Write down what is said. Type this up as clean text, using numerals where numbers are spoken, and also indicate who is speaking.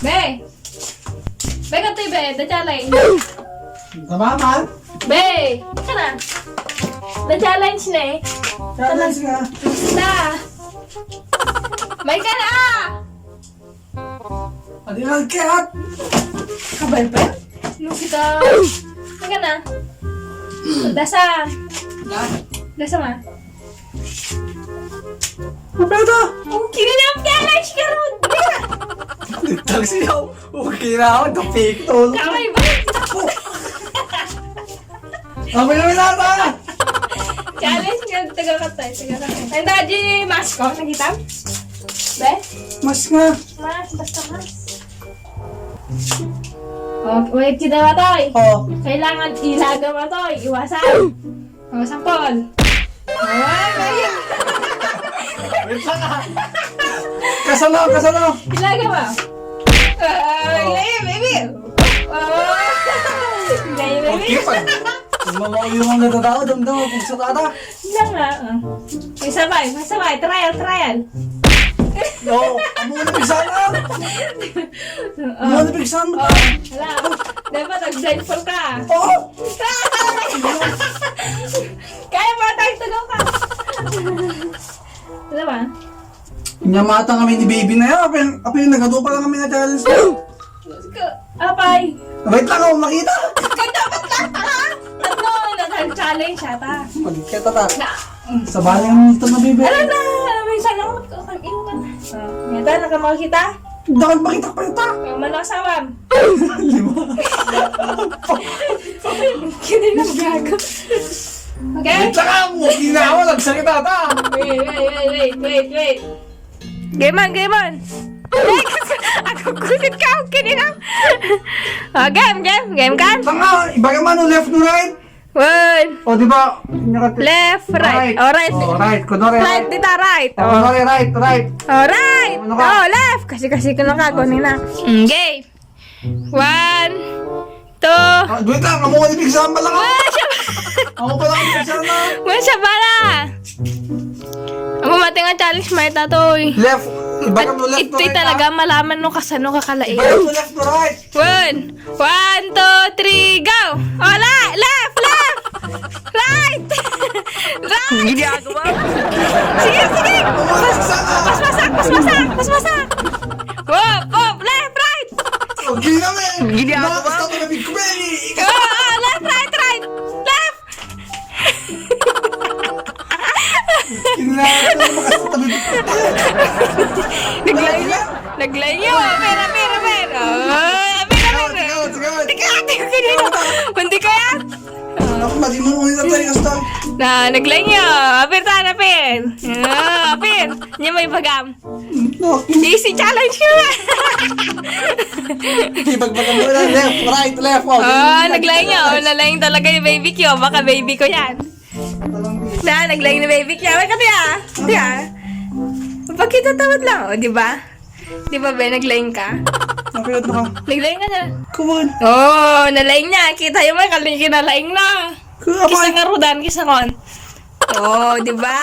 Speaker 1: Be! Be ka tayo, be. The challenge.
Speaker 2: Tama, man.
Speaker 1: Be! Ka na. The challenge na eh.
Speaker 2: Challenge nga.
Speaker 1: Na! May ka na!
Speaker 2: Hindi nga kaya.
Speaker 1: Kabal pa? Nung kita. May ka na. Dasa. Dasa ma.
Speaker 2: Pupeta!
Speaker 1: Oh, kinanap challenge ka ron!
Speaker 2: Nagtag siya. Okay na ako. Dapik to.
Speaker 1: Kamay ba?
Speaker 2: Kamay namin nata.
Speaker 1: Challenge nga. Taga-katay. Ay, daji mask ko. Nakita? Be?
Speaker 2: Mas nga.
Speaker 1: Mas. Basta mas. Oh, wait, kita ba toy?
Speaker 2: Oh.
Speaker 1: Kailangan ilaga mo toy. Iwasan. Iwasan Paul. Ay, kaya.
Speaker 2: Wait lang ah. Kasano.
Speaker 1: Ilaga mo. Ilaga, baby. Ilaga, baby.
Speaker 2: Okay pa. Yung mga natatao. Damdam mo. Kung sukata.
Speaker 1: Ilang nga. May sabay. Trial.
Speaker 2: No. Amo na pigsana. Amo na pigsana.
Speaker 1: Hala. Dapat nag-blindfold ka.
Speaker 2: Oo.
Speaker 1: Kaya ba tayo tugaw ka? Hala ba?
Speaker 2: Inyamata kami ni baby na yan. Apin, nagado pa lang kami na challenge.
Speaker 1: Apay.
Speaker 2: Wait lang ako makita.
Speaker 1: Dapat lang ta. Ano? Nag-challenge siya ta.
Speaker 2: Magkita ta. Sa bahay ang ito na baby.
Speaker 1: Ano na? May sanang magkakaiwan. Ngeta, nakamakita?
Speaker 2: Dapat makita pa ito.
Speaker 1: Manasawam.
Speaker 2: Lima.
Speaker 1: Kini lang gago. Okay?
Speaker 2: Wait lang ako. Hindi na ako. Nagsakita ta.
Speaker 1: Wait. Game on. Ako kulit ka. Kini lang. Game ka?
Speaker 2: Tanga. Iba ka man. Left to right.
Speaker 1: One.
Speaker 2: O diba?
Speaker 1: Left, right. Oh, right.
Speaker 2: Oh, right. Kunwari
Speaker 1: Right, dito, right.
Speaker 2: Kunwari right.
Speaker 1: Oh, right.
Speaker 2: Ano ka?
Speaker 1: Oh, left. Kasi ko na kagunin na. Okay. 1, 2.
Speaker 2: Wait lang. Amo ko nipigsahan pa lang ako. Ako pa lang nipigsahan na.
Speaker 1: Masya bala. Ako mating ang challenge may tatoy.
Speaker 2: Left. Iba ka mo left to
Speaker 1: Ito'y
Speaker 2: right.
Speaker 1: talaga malaman no kasano kakalain.
Speaker 2: Iba ka mo left to right.
Speaker 1: 1, 2, 3, go! Oh, left! Right! Hindi ako ba? Sige! Pasmasak! Wop! Left, right!
Speaker 2: Okay na men.
Speaker 1: Hindi ako ba?
Speaker 2: Nakakasta to na big kumeli.
Speaker 1: Oh, left! Left!
Speaker 2: Kinala na makasta to na big kumeli.
Speaker 1: Naglay niyo! Pera! Oh, pera! Tika kanino! Kundi ko yan!
Speaker 2: Ako malimunin na tayo gusto.
Speaker 1: Naglay niyo! Apir! Apir! Niya may bagam. Easy challenge ko!
Speaker 2: Ibagbagan mo na left.
Speaker 1: Naglay niyo! Nalaying talaga yung baby ko. Baka baby ko yan. Naglay na baby ko. May kati Pagkita tawad lang, di ba? Di ba, be? Naglaying ka?
Speaker 2: Napilot na ka.
Speaker 1: Naglaying ka na.
Speaker 2: Come on.
Speaker 1: Oh, nalaying niya. Kita yung may kinalaing na. Kisa nga rudan, kisa kon. Oh, di ba?